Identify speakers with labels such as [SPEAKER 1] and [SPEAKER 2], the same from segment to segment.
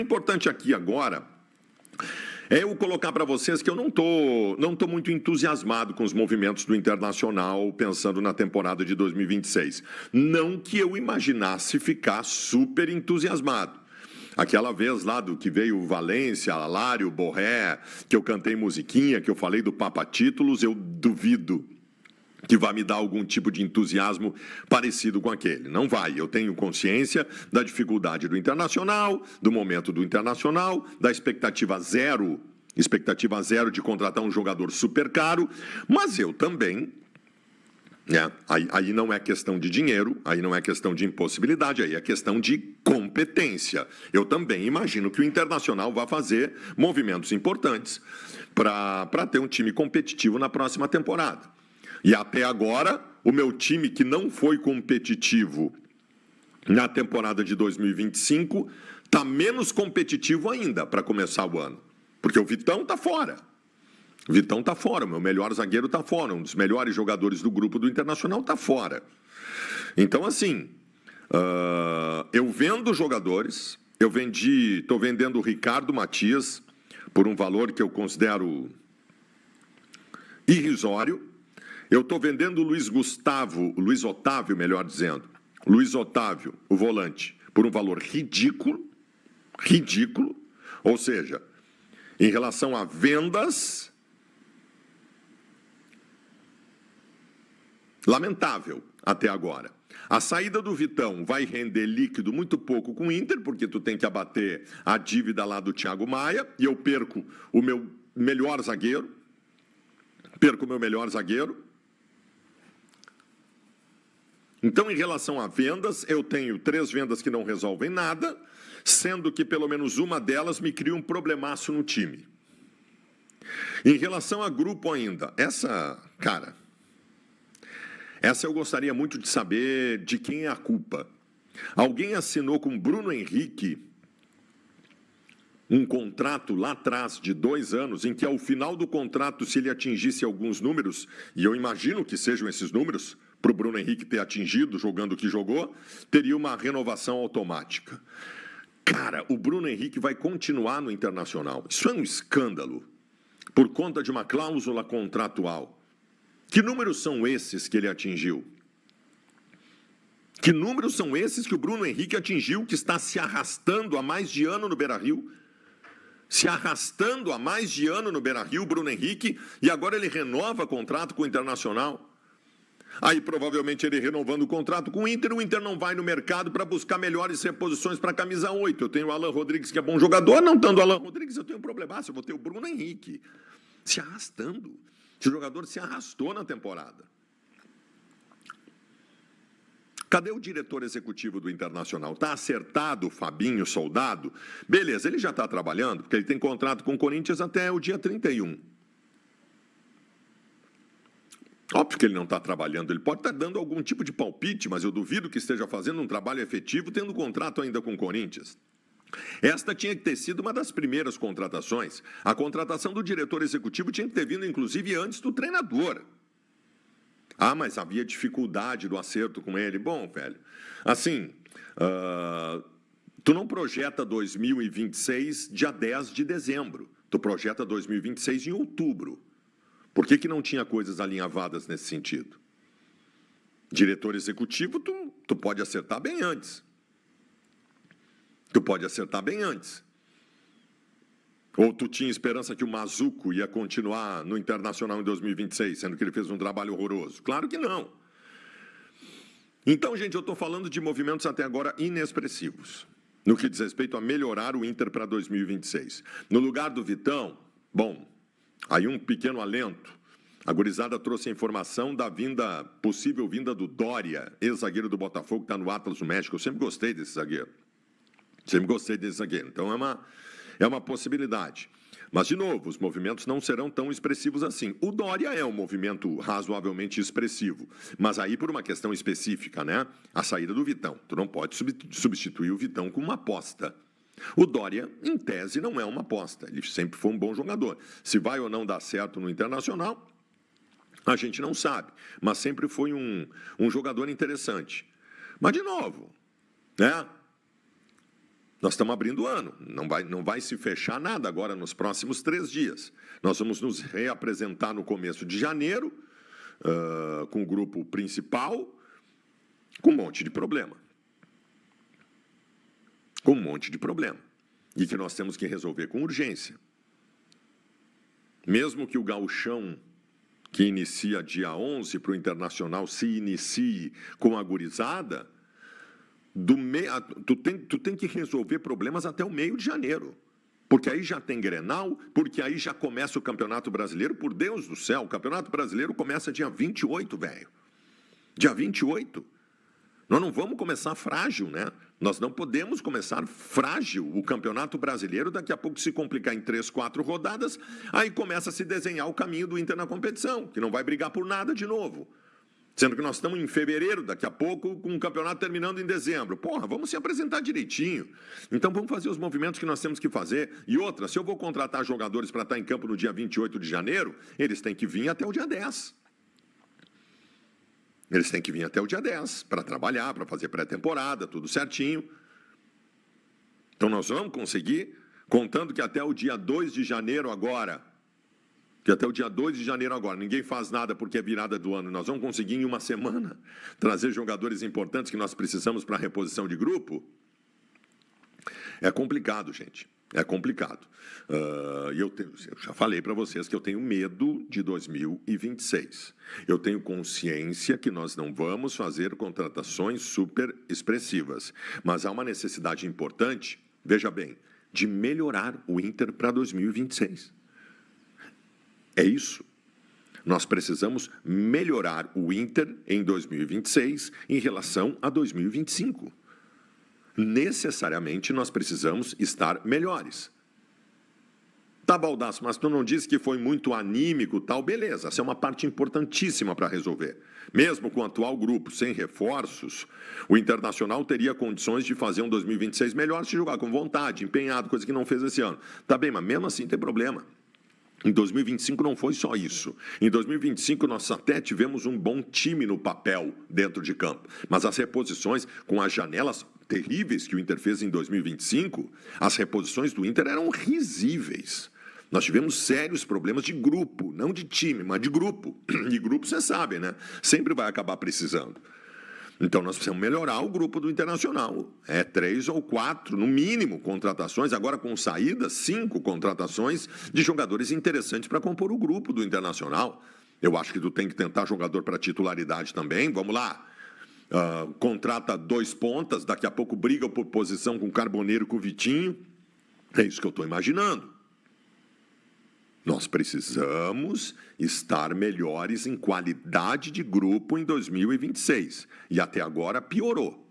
[SPEAKER 1] importante aqui agora é eu colocar para vocês que eu não tô muito entusiasmado com os movimentos do Internacional pensando na temporada de 2026. Não que eu imaginasse ficar super entusiasmado. Aquela vez lá do que veio o Valência, Alário, Borré, que eu cantei musiquinha, que eu falei do Papa Títulos, eu duvido que vai me dar algum tipo de entusiasmo parecido com aquele. Não vai. Eu tenho consciência da dificuldade do Internacional, do momento do Internacional, da expectativa zero de contratar um jogador super caro, mas eu também, né? Aí não é questão de dinheiro, aí não é questão de impossibilidade, aí é questão de competência. Eu também imagino que o Internacional vai fazer movimentos importantes para ter um time competitivo na próxima temporada. E até agora, o meu time que não foi competitivo na temporada de 2025 está menos competitivo ainda para começar o ano. Porque o Vitão está fora. O Vitão está fora, o meu melhor zagueiro está fora, um dos melhores jogadores do grupo do Internacional está fora. Então, assim, eu vendo jogadores, estou vendendo o Ricardo Matias por um valor que eu considero irrisório. Eu estou vendendo o Luiz Otávio, melhor dizendo, Luiz Otávio, o volante, por um valor ridículo, ou seja, em relação a vendas, lamentável até agora. A saída do Vitão vai render líquido muito pouco com o Inter, porque tu tem que abater a dívida lá do Thiago Maia, e eu perco o meu melhor zagueiro, Então, em relação a vendas, eu tenho 3 vendas que não resolvem nada, sendo que pelo menos uma delas me cria um problemaço no time. Em relação a grupo ainda, essa eu gostaria muito de saber de quem é a culpa. Alguém assinou com Bruno Henrique um contrato lá atrás de 2 anos, em que ao final do contrato, se ele atingisse alguns números, e eu imagino que sejam esses números, para o Bruno Henrique ter atingido, jogando o que jogou, teria uma renovação automática. Cara, o Bruno Henrique vai continuar no Internacional. Isso é um escândalo, por conta de uma cláusula contratual. Que números são esses que ele atingiu? Que números são esses que o Bruno Henrique atingiu, que está se arrastando há mais de ano no Beira-Rio? Se arrastando há mais de ano no Beira-Rio, Bruno Henrique, e agora ele renova contrato com o Internacional. Aí, provavelmente, ele renovando o contrato com o Inter não vai no mercado para buscar melhores reposições para a camisa 8. Eu tenho o Alan Rodrigues, que é bom jogador, não tendo o Alan Rodrigues, eu tenho um problemaço, eu vou ter o Bruno Henrique se arrastando. Esse jogador se arrastou na temporada. Cadê o diretor executivo do Internacional? Está acertado o Fabinho Soldado? Beleza, ele já está trabalhando, porque ele tem contrato com o Corinthians até o dia 31. Óbvio que ele não está trabalhando, ele pode estar dando algum tipo de palpite, mas eu duvido que esteja fazendo um trabalho efetivo tendo contrato ainda com o Corinthians. Esta tinha que ter sido uma das primeiras contratações. A contratação do diretor executivo tinha que ter vindo, inclusive, antes do treinador. Ah, mas havia dificuldade do acerto com ele. Bom, velho, assim, tu não projeta 2026 dia 10 de dezembro. Tu projeta 2026 em outubro. Por que não tinha coisas alinhavadas nesse sentido? Diretor executivo, tu pode acertar bem antes. Ou tu tinha esperança que o Mazuco ia continuar no Internacional em 2026, sendo que ele fez um trabalho horroroso? Claro que não. Então, gente, eu estou falando de movimentos até agora inexpressivos, no que diz respeito a melhorar o Inter para 2026. No lugar do Vitão, bom, aí um pequeno alento. A gurizada trouxe a informação da possível vinda do Dória, ex-zagueiro do Botafogo, que está no Atlas do México. Eu sempre gostei desse zagueiro. Então, é uma possibilidade. Mas, de novo, os movimentos não serão tão expressivos assim. O Dória é um movimento razoavelmente expressivo, mas aí por uma questão específica, né? A saída do Vitão. Tu não pode substituir o Vitão com uma aposta. O Dória, em tese, não é uma aposta. Ele sempre foi um bom jogador. Se vai ou não dar certo no Internacional, a gente não sabe. Mas sempre foi um jogador interessante. Mas, de novo, né? Nós estamos abrindo o ano, não vai se fechar nada agora nos próximos 3 dias. Nós vamos nos reapresentar no começo de janeiro, com o grupo principal, com um monte de problema. Com um monte de problema. E que nós temos que resolver com urgência. Mesmo que o gauchão, que inicia dia 11 para o Internacional, se inicie com a gurizada, tu tem que resolver problemas até o meio de janeiro. Porque aí já tem Grenal, porque aí já começa o Campeonato Brasileiro. Por Deus do céu, o Campeonato Brasileiro começa dia 28, velho. Dia 28. Nós não vamos começar frágil, né? Nós não podemos começar frágil o Campeonato Brasileiro, daqui a pouco se complicar em 3, 4 rodadas, aí começa a se desenhar o caminho do Inter na competição, que não vai brigar por nada de novo. Sendo que nós estamos em fevereiro, daqui a pouco, com o campeonato terminando em dezembro. Porra, vamos se apresentar direitinho. Então vamos fazer os movimentos que nós temos que fazer. E outra, se eu vou contratar jogadores para estar em campo no dia 28 de janeiro, eles têm que vir até o dia 10. Eles têm que vir até o dia 10 para trabalhar, para fazer pré-temporada, tudo certinho. Então nós vamos conseguir, contando que até o dia 2 de janeiro agora, ninguém faz nada porque é virada do ano, nós vamos conseguir em uma semana trazer jogadores importantes que nós precisamos para a reposição de grupo. É complicado, gente. É complicado. Eu já falei para vocês que eu tenho medo de 2026. Eu tenho consciência que nós não vamos fazer contratações super expressivas. Mas há uma necessidade importante, veja bem, de melhorar o Inter para 2026. É isso. Nós precisamos melhorar o Inter em 2026 em relação a 2025. Necessariamente nós precisamos estar melhores. Tá, Baldasso, mas tu não disse que foi muito anímico, tal, beleza, essa é uma parte importantíssima para resolver. Mesmo com o atual grupo, sem reforços, o Internacional teria condições de fazer um 2026 melhor se jogar com vontade, empenhado, coisa que não fez esse ano. Tá bem, mas mesmo assim tem problema. Em 2025 não foi só isso. Em 2025 nós até tivemos um bom time no papel dentro de campo. Mas as reposições, com as janelas terríveis que o Inter fez em 2025, as reposições do Inter eram risíveis. Nós tivemos sérios problemas de grupo, não de time, mas de grupo. E grupo, vocês sabem, né? Sempre vai acabar precisando. Então, nós precisamos melhorar o grupo do Internacional. 3 ou 4, no mínimo, contratações. Agora, com saída, 5 contratações de jogadores interessantes para compor o grupo do Internacional. Eu acho que tu tem que tentar jogador para titularidade também. Vamos lá. Contrata 2 pontas, daqui a pouco briga por posição com o Carboneiro e com o Vitinho. É isso que eu estou imaginando. Nós precisamos estar melhores em qualidade de grupo em 2026. E até agora piorou.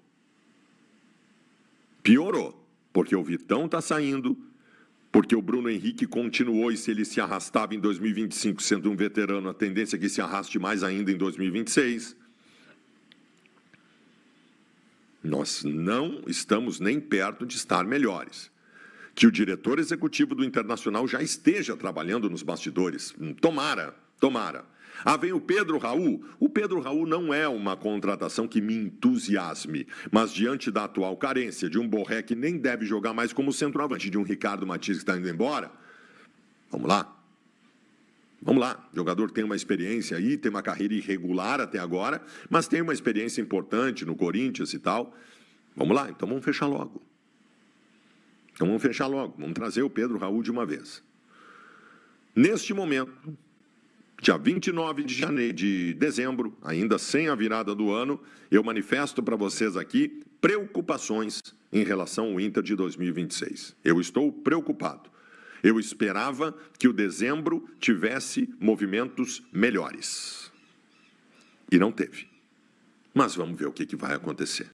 [SPEAKER 1] Piorou. Porque o Vitão está saindo, porque o Bruno Henrique continuou, e se ele se arrastava em 2025 sendo um veterano, a tendência é que se arraste mais ainda em 2026. Nós não estamos nem perto de estar melhores. Que o diretor executivo do Internacional já esteja trabalhando nos bastidores. Tomara, tomara. Vem o Pedro Raul. O Pedro Raul não é uma contratação que me entusiasme, mas diante da atual carência de um Borré que nem deve jogar mais como centroavante, de um Ricardo Matias que está indo embora, vamos lá. Vamos lá, o jogador tem uma experiência aí, tem uma carreira irregular até agora, mas tem uma experiência importante no Corinthians e tal. Vamos lá, então vamos fechar logo. Vamos trazer o Pedro Raul de uma vez. Neste momento, dia 29 de dezembro, ainda sem a virada do ano, eu manifesto para vocês aqui preocupações em relação ao Inter de 2026. Eu estou preocupado. Eu esperava que o dezembro tivesse movimentos melhores. E não teve. Mas vamos ver o que vai acontecer.